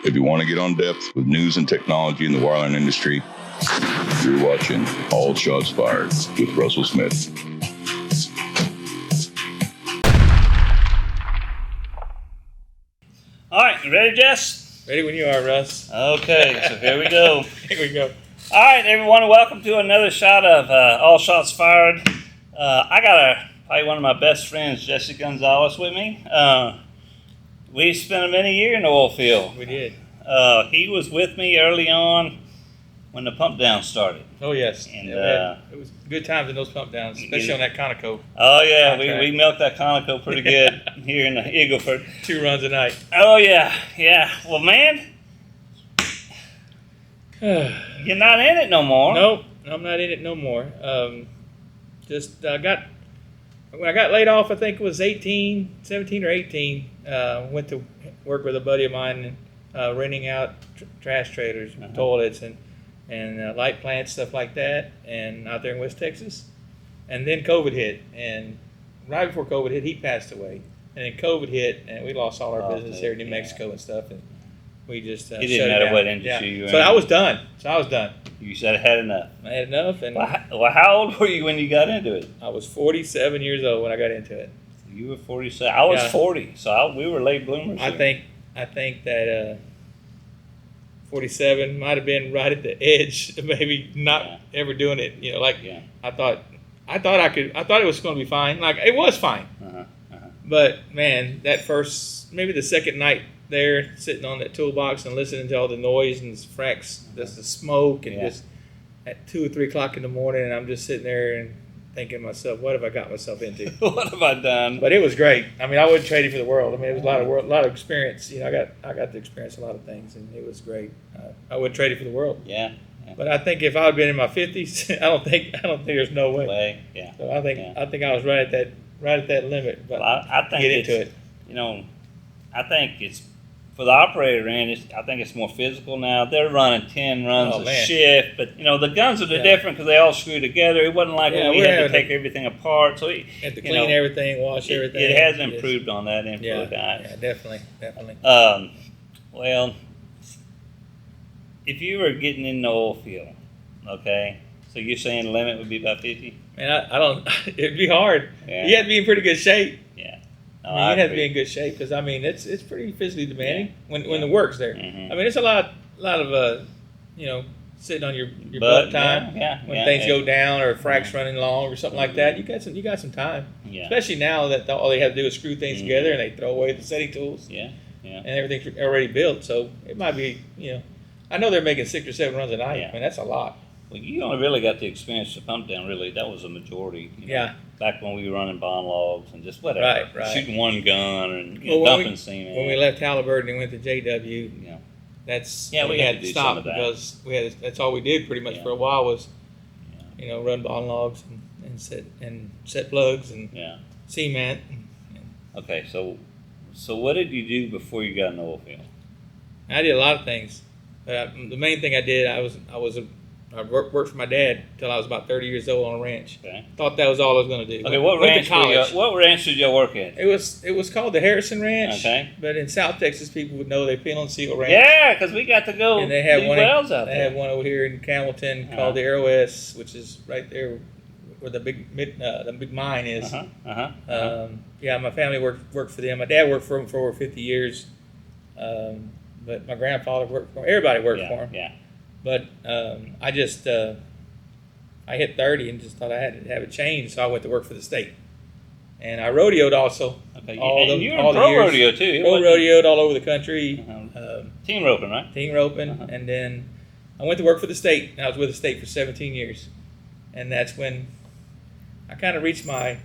If you want to get on depth with news and technology in the wireline industry, you're watching All Shots Fired with Russell Smith. All right, you ready, Jess? Ready when you are, Russ. Okay, so here we go. Here we go. All right, everyone, welcome to another shot of All Shots Fired. I got probably one of my best friends, Jesse Gonzales, with me. We spent many years in the oil field. We did. He was with me early on when the Pumpdown started. Oh, yes. And it was good times in those pump downs, especially on that Conoco. Oh, yeah, we milked that Conoco pretty good here in the Eagleford. 2 runs a night. Oh, yeah. Well, man, you're not in it no more. Nope, I'm not in it no more. When I got laid off, I think it was 17 or 18, went to work with a buddy of mine, renting out trash trailers, toilets, and light plants, stuff like that, and out there in West Texas. And then COVID hit, and right before COVID hit, he passed away. And then COVID hit, and we lost all our business here in New Mexico and stuff, and we just it didn't matter what industry you were in. So I was done. You said I had enough. I had enough. And well, how old were you when you got into it? I was 47 years old when I got into it. You were 47. I was 40, so we were late bloomers. I think that 47 might have been right at the edge of maybe not ever doing it. I thought it was going to be fine. Like, it was fine. But man, that maybe the second night there, sitting on that toolbox and listening to all the noise and fracks, just the smoke, and just at 2 or 3 o'clock in the morning, and I'm just sitting there and thinking to myself, what have I got myself into? What have I done? But it was great. I mean, I wouldn't trade it for the world. I mean, it was a lot of experience. I got to experience a lot of things, and it was great. I wouldn't trade it for the world. Yeah. But I think if I had been in my 50s, I don't think there's no way. Yeah. So I think I was right at that limit. But I think get into it. I think it's for the operator end. I think it's more physical now. They're running 10 runs a shift, but the guns are different because they all screw together. It wasn't like when we had to take everything apart. So had to clean everything, wash everything. It has improved on that end for the guys. Yeah, definitely. Well, if you were getting in the oil field, okay, so you're saying the limit would be about 50? Man, I don't. It'd be hard. Yeah. You have to be in pretty good shape. Yeah. You have to be in good shape because it's pretty physically demanding when the work's there. Mm-hmm. I mean, it's a lot of sitting on your butt time when things go down or fracs running long or something like that. You got some time. Yeah. Especially now that all they have to do is screw things together and they throw away the setting tools. Yeah. And everything's already built, so it might be I know they're making 6 or 7 runs a night. Yeah. I mean, that's a lot. Well, you only really got the experience of Pumpdown. Really, that was a majority. Back when we were running bond logs and just whatever, right. Shooting one gun and dumping semen. When we left Halliburton and went to JW, we had to stop because that's all we did pretty much for a while was, run bond logs and set plugs and cement. Okay, so what did you do before you got in the oil field? I did a lot of things. The main thing I did, I worked for my dad until I was about 30 years old on a ranch. Okay. Thought that was all I was going to do. Okay, what ranch did you work at? It was called the Harrison Ranch. Okay. But in South Texas, people would know they Peel and Seal Ranch. Yeah, because we got to go. And they have wells out there. They have one over here in Campbellton called the Arrow-S, which is right there where the big mine is. My family worked for them. My dad worked for them for over 50 years. But my grandfather worked for him. Everybody worked for him. Yeah. But I hit 30 and just thought I had to have a change, so I went to work for the state. And I rodeoed also. Okay. You were pro rodeo too. Pro rodeoed all over the country. Team roping, right? Team roping. And then I went to work for the state. And I was with the state for 17 years. And that's when I kind of reached my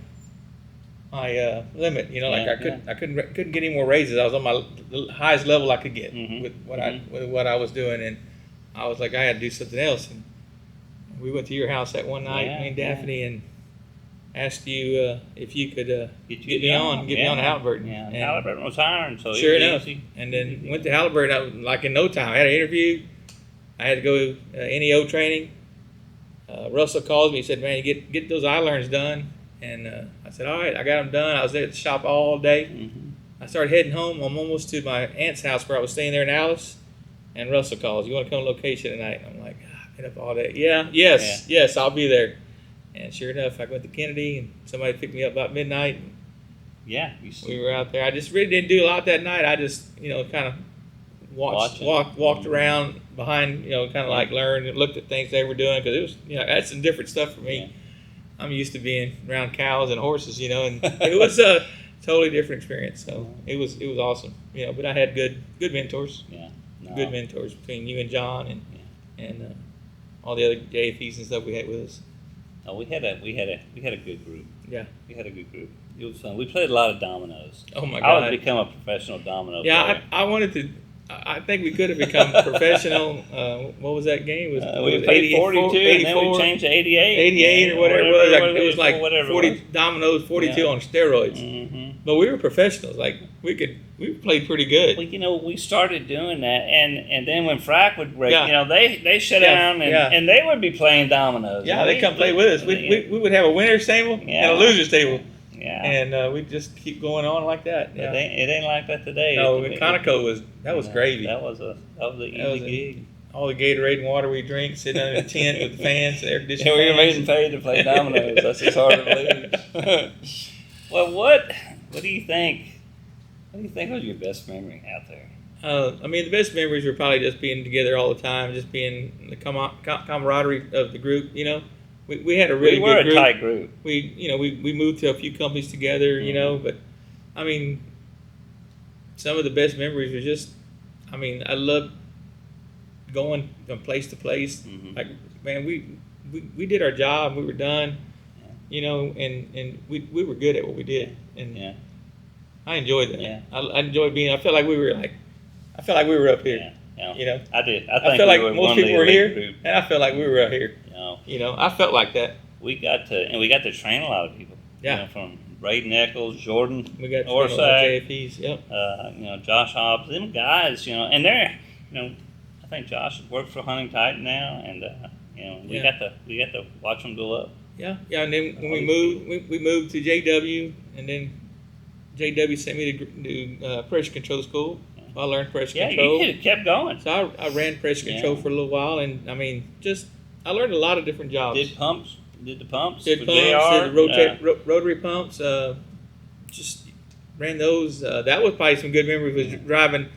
limit. I couldn't get any more raises. I was on my highest level I could get with what I was doing, and I was like, I had to do something else. And we went to your house that one night, me and Daphne, and asked you if you could get me on to Halliburton. Yeah, and Halliburton was hiring, so sure it was enough. easy. And then went to Halliburton like in no time. I had an interview. I had to go NEO training. Russell called me. He said, "Man, you get those I-learns done." And I said, all right, I got them done. I was there at the shop all day. I started heading home. I'm almost to my aunt's house where I was staying there in Alice. And Russell calls, you want to come to location tonight? And I'm like, I've been up all day. Yes, I'll be there. And sure enough, I went to Kennedy, and somebody picked me up about midnight. And we were out there. I just really didn't do a lot that night. I just, kind of walked around behind, kind of like learned and looked at things they were doing, because it was, that's some different stuff for me. Yeah. I'm used to being around cows and horses, and it was a totally different experience. So it was awesome, But I had good mentors. Yeah. No. Good mentors between you and John and all the other JFEs and stuff we had with us. Oh, we had a good group. Yeah, we had a good group. It was fun. We played a lot of dominoes. Oh my God! I would become a professional domino player. Yeah, I wanted to. I think we could have become professional. What was that game? We played 42, and then we changed to 88. 88 or whatever it was. It was like 40 dominoes, 42 on steroids. Mm-hmm. But we were professionals. Like we played pretty good. Well, we started doing that, and then when frac would break, they shut down and they would be playing dominoes. Yeah, they come play with us. We would have a winner's table and a loser's table. Yeah, and we just keep going on like that. Yeah. It ain't like that today. No, Conoco was gravy. That was an easy gig. All the Gatorade and water we drink, sitting under the tent with the fans, air conditioning. We were getting paid to play dominoes. That's just hard to believe. Well, what do you think? What do you think was your best memory out there? The best memories were probably just being together all the time, just being the camaraderie of the group. We had a really good group. We were a tight group. We moved to a few companies together, but some of the best memories were just, I loved going from place to place. Mm-hmm. Like, man, we did our job, we were done, and we were good at what we did, and I enjoyed that. Yeah. I enjoyed being. I felt like we were up here. Yeah. I did. I felt like most people were here, group. And I felt like we were up here. I felt like that. We got to train a lot of people. Yeah. From Braden Eccles, Jordan, we got Orsack, JFEs. Yep. Josh Hobbs, them guys. And they're, I think Josh works for Hunting Titan now, and we got to watch them go up. Yeah. And then when we moved to JW, and then JW sent me to do pressure control school. I learned pressure control. Yeah, you could have kept going. So I ran pressure control for a little while, and I learned a lot of different jobs. Did the pumps. Did the rotary pumps. Just ran those. That was probably some good memories. Was driving.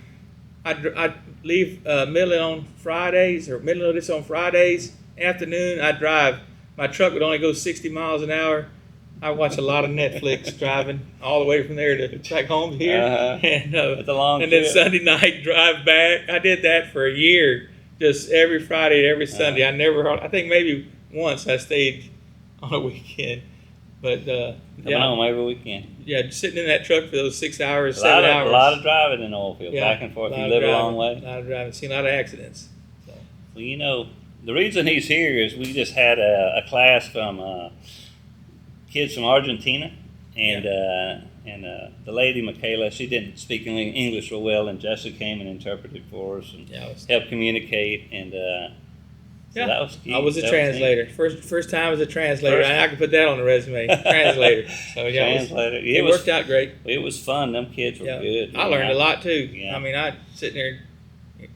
I'd leave middle on Fridays or middle of this on Fridays afternoon. I'd drive. My truck would only go 60 miles an hour. I watch a lot of Netflix driving all the way from there to back home here, and it's a long and trip. Then Sunday night drive back. I did that for a year, just every Friday, every Sunday. I think maybe once I stayed on a weekend, but coming home every weekend. Yeah, sitting in that truck for those 6 hours, 7 hours. A lot of driving in the oil field, back and forth. You live a long way. A lot of driving. Seen a lot of accidents. So. Well, the reason he's here is we just had a class from kids from Argentina, and the lady Michaela, she didn't speak English real well, and Jessica came and interpreted for us and helped communicate, and so that was key. I was a translator. First time as a translator. I can put that on the resume. Translator. So translator. It worked out great. It was fun. Them kids were good. I learned a lot too. Yeah. I sitting there,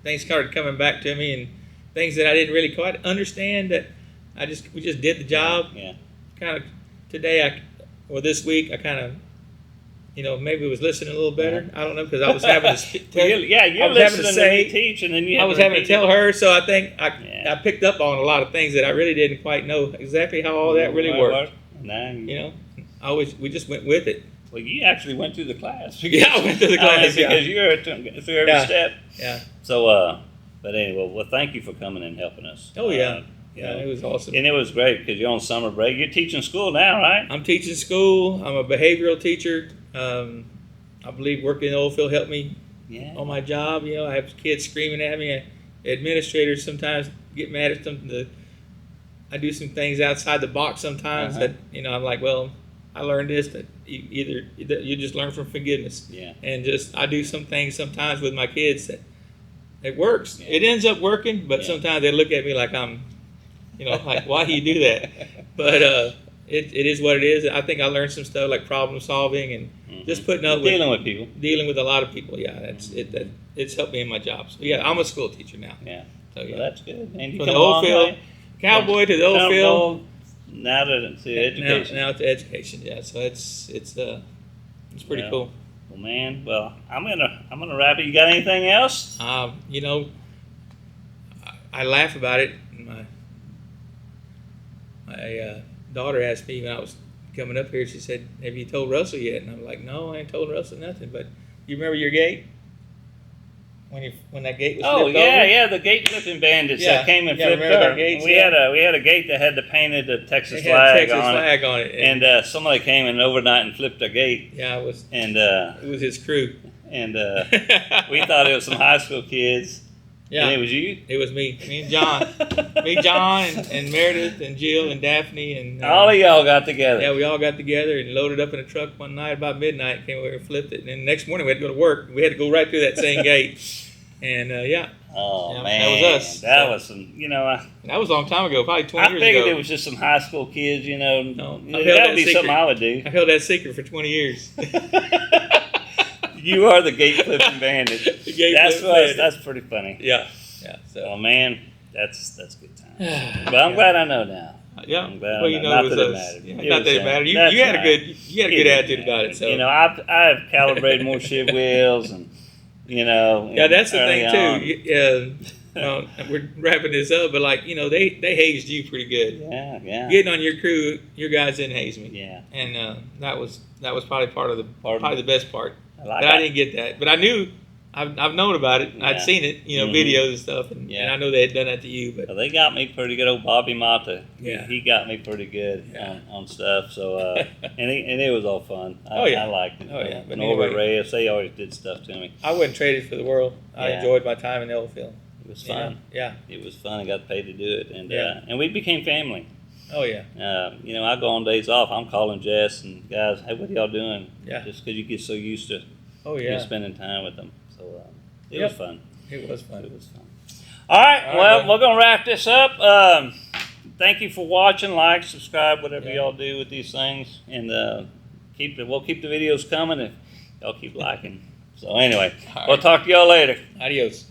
things started coming back to me, and things that I didn't really quite understand. That we just did the job. Yeah. Kind of. Today, this week, I kind of, maybe was listening a little better. I don't know, because I was having to tell. You're listening to me teach, and then you. I was having to tell her, so I think I picked up on a lot of things that I really didn't quite know exactly how all that really worked. We just went with it. Well, you actually went through the class. I went through the class because you're through every step. Yeah. So, but anyway, well, thank you for coming and helping us. Oh yeah. Yeah, it was awesome. And it was great because you're on summer break. You're teaching school now, right? I'm teaching school. I'm a behavioral teacher. I believe working in the oil field helped me on my job. I have kids screaming at me. Administrators sometimes get mad at them. I do some things outside the box sometimes that, I'm like, well, I learned this, that you just learn from forgiveness. Yeah. And I do some things sometimes with my kids that it works. Yeah. It ends up working, but sometimes they look at me like I'm, like, why do you do that? But it is what it is. I think I learned some stuff like problem solving and just putting up dealing with people. Dealing with a lot of people, yeah. That's it. it's helped me in my job. So yeah, I'm a school teacher now. Yeah. So Well, yeah, that's good. And you from come the a old long field, way. cowboy to the old field. Now that it's the education. Now it's education. Yeah, so it's pretty Yeah. cool. Well, man. Well, I'm gonna wrap it. You got anything else? You know, I laugh about it. My daughter asked me when I was coming up here. She said, "Have you told Russell yet?" And I'm like, "No, I ain't told Russell nothing." But you remember your gate when that gate was Oh flipped yeah, over? yeah, the gate flipping bandits that came and flipped remember over. our gates, We had a gate that had the painted the Texas It had flag Texas on flag on it. and somebody came in overnight and flipped our gate. Yeah, it And was his crew. and we thought it was some high school kids. Yeah, And it was you. It was me and John, John, and Meredith, and Jill, and Daphne, and All of y'all got together. yeah, we all got together and loaded up in a truck one night about midnight. Came over and flipped it, and then the next morning we had to go to work. We had to go right through that same gate, and yeah. Oh Yeah, man, that was us. That So- was some. You know, That was a long time ago, probably 20 I years figured ago. it was just some high school kids. You know, No, You know, I've held that that would be secret. something I would do. I held that secret for 20 years. You are the gate flipping bandit. The gate That's flipping what. bandit. That's pretty funny. Yeah. Oh So man, that's good times. But I'm glad I know now. yeah. I'm glad Well, I you know. know, Not it was that it us. mattered. Yeah, It not was that it him. mattered. You That's had a right. good It attitude didn't about matter. it. So You know, I've calibrated more shift wheels and yeah, that's the early thing too. on. We're wrapping this up, but like they hazed you pretty good. Yeah. Getting on your crew, your guys didn't haze me. Yeah. And that was probably Part of the best part. like But I didn't get that. But I knew, I've known about it. Yeah. I'd seen it, Mhm. videos and stuff, and I know they had done that to you. But Well, they got me pretty good. Old Bobby Mata, Yeah. he got me pretty good Yeah. on stuff. So and it was all fun. Oh, yeah. I liked it. Oh, yeah. But Norbert anyway. Reyes, they always did stuff to me. I wouldn't trade it for the world. I Yeah. enjoyed my time in the oil field. It was You know? fun. Yeah. It was fun. I got paid to do it, and Yeah. and we became family. Oh yeah. I go on days off. I'm calling Jess and guys, hey, what are y'all doing? Yeah. Just because you get so used to Oh yeah. spending time with them. So it Yep. was fun. It was fun. It was fun. All right, All right, well, buddy. we're going to wrap this up. Thank you for watching. Like, subscribe, whatever y'all do with these things. And we'll keep the videos coming if y'all keep liking. So anyway, All right. we'll talk to y'all later. Adios.